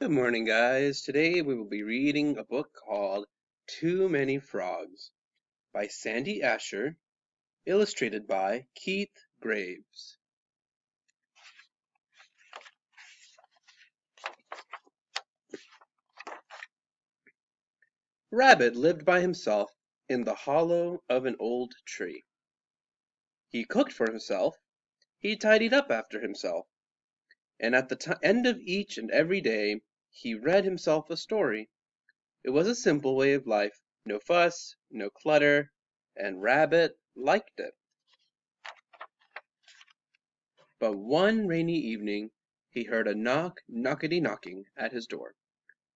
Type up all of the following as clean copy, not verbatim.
Good morning, guys. Today we will be reading a book called Too Many Frogs by Sandy Asher, illustrated by Keith Graves. Rabbit lived by himself in the hollow of an old tree. He cooked for himself, he tidied up after himself, and at the end of each and every day he read himself a story. It was a simple way of life, no fuss, no clutter, and Rabbit liked it. But one rainy evening he heard a knockety-knocking at his door.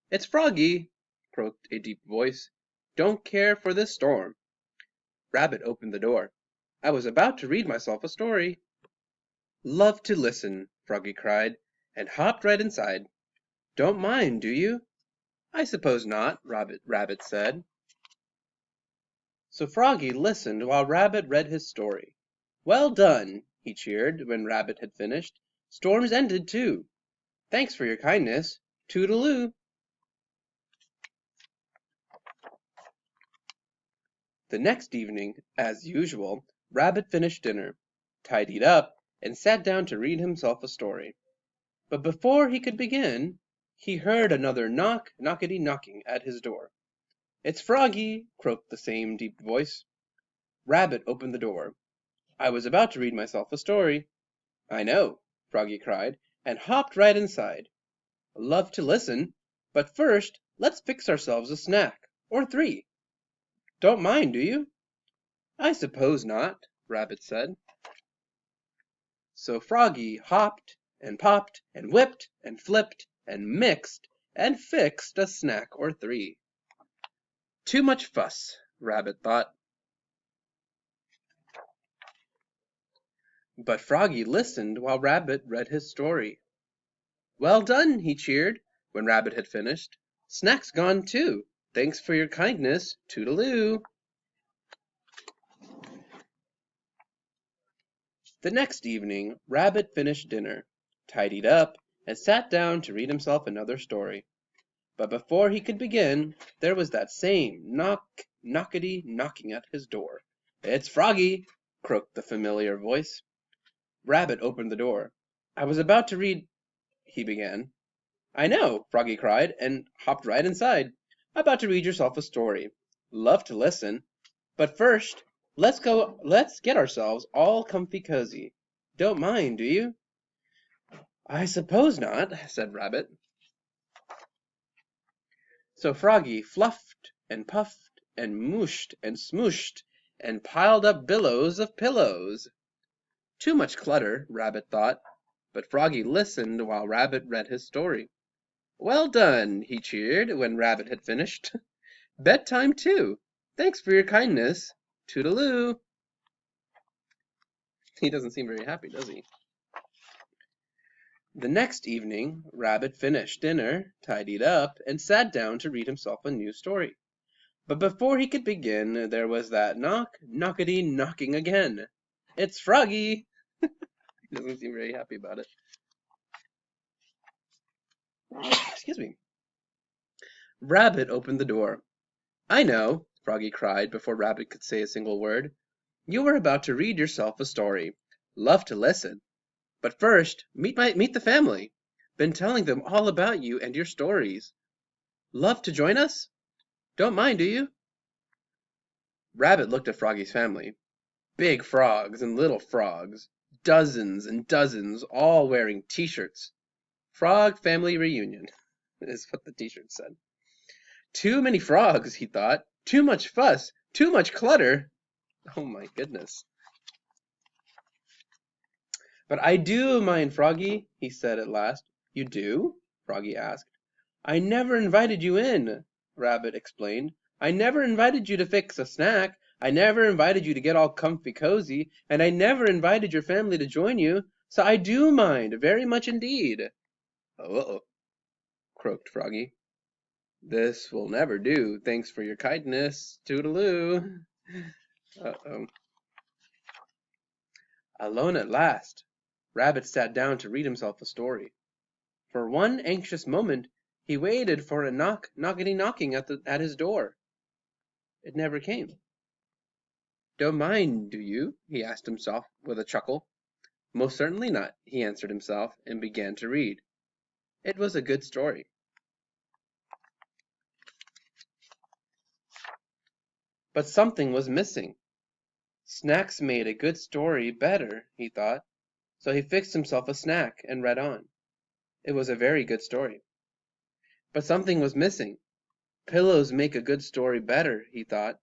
"It's Froggy," croaked a deep voice. "Don't care for this storm." Rabbit opened the door. "I was about to read myself a story." "Love to listen," Froggy cried, and hopped right inside. "Don't mind, do you?" "I suppose not," Rabbit said. So Froggy listened while Rabbit read his story. "Well done!" he cheered when Rabbit had finished. "Storm's ended, too. Thanks for your kindness. Toodaloo!" The next evening, as usual, Rabbit finished dinner, tidied up, and sat down to read himself a story. But before he could begin, he heard another knockety-knocking at his door. "It's Froggy," croaked the same deep voice. Rabbit opened the door. "I was about to read myself a story." "I know," Froggy cried, and hopped right inside. "Love to listen, but first let's fix ourselves a snack, or three. Don't mind, do you?" "I suppose not," Rabbit said. So Froggy hopped and popped and whipped and flipped and mixed and fixed a snack or three. Too much fuss, Rabbit thought. But Froggy listened while Rabbit read his story. "Well done!" he cheered when Rabbit had finished. "Snack's gone too. Thanks for your kindness. Toodaloo!" The next evening Rabbit finished dinner, tidied up, and sat down to read himself another story. But before he could begin, there was that same knockety-knocking at his door. "It's Froggy," croaked the familiar voice. Rabbit opened the door. "I was about to read—" he began. "I know," Froggy cried, and hopped right inside. "About to read yourself a story. Love to listen. But first, let's get ourselves all comfy cozy. Don't mind, do you?" "I suppose not," said Rabbit. So Froggy fluffed and puffed and mooshed and smooshed and piled up billows of pillows. Too much clutter, Rabbit thought, but Froggy listened while Rabbit read his story. "Well done!" he cheered when Rabbit had finished. "Bedtime, too. Thanks for your kindness. Toodaloo!" He doesn't seem very happy, does he? The next evening Rabbit finished dinner, tidied up, and sat down to read himself a new story. But before he could begin, there was that knockety-knocking again. "It's Froggy!" He doesn't seem very happy about it. Excuse me. Rabbit opened the door. "I know," Froggy cried before Rabbit could say a single word. "You were about to read yourself a story. Love to listen. But first, meet the family. Been telling them all about you and your stories. Love to join us? Don't mind, do you?" Rabbit looked at Froggy's family. Big frogs and little frogs. Dozens and dozens, all wearing t-shirts. "Frog Family Reunion," is what the t-shirt said. Too many frogs, he thought. Too much fuss. Too much clutter. Oh my goodness. "But I do mind, Froggy," he said at last. "You do?" Froggy asked. "I never invited you in," Rabbit explained. "I never invited you to fix a snack. I never invited you to get all comfy cozy, and I never invited your family to join you. So I do mind, very much indeed." "Uh-oh," croaked Froggy. "This will never do. Thanks for your kindness. Toodaloo." Uh-oh. Alone at last, Rabbit sat down to read himself a story. For one anxious moment He waited for a knocking at his door. It never came. Don't mind, do you? He asked himself with a chuckle. Most certainly not, he answered himself, and began to read. It was a good story. But something was missing. Snacks made a good story better, he thought. So he fixed himself a snack and read on. It was a very good story. But something was missing. Pillows make a good story better, he thought.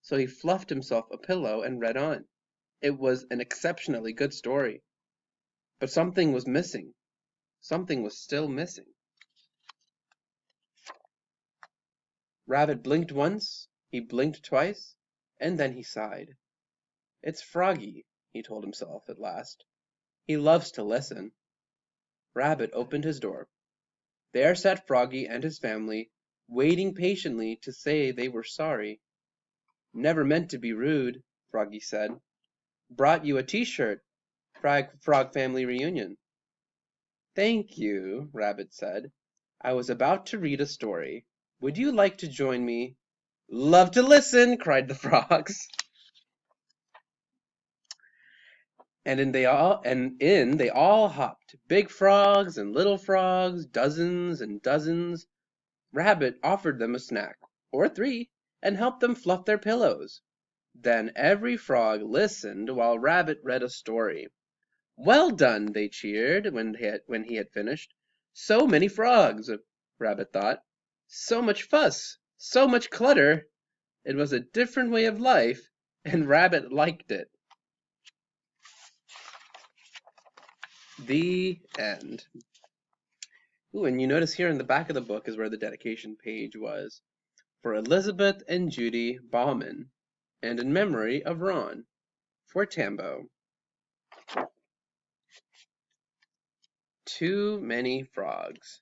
So he fluffed himself a pillow and read on. It was an exceptionally good story. But something was missing. Something was still missing. Rabbit blinked once, he blinked twice, and then he sighed. It's Froggy, he told himself at last. He loves to listen. Rabbit opened his door. There sat Froggy and his family, waiting patiently to say they were sorry. Never meant to be rude, Froggy said. Brought you a t-shirt. Frog Family Reunion. Thank you, Rabbit said. I was about to read a story. Would you like to join me? Love to listen, cried the frogs. And in they all hopped, big frogs and little frogs, dozens and dozens. Rabbit offered them a snack, or three, and helped them fluff their pillows. Then every frog listened while Rabbit read a story. Well done, they cheered when he had finished. So many frogs, Rabbit thought. So much fuss, so much clutter. It was a different way of life, and Rabbit liked it. The end. Ooh, and you notice here in the back of the book is where the dedication page was. For Elizabeth and Judy Bauman, and in memory of Ron, for Tambo. Too many frogs.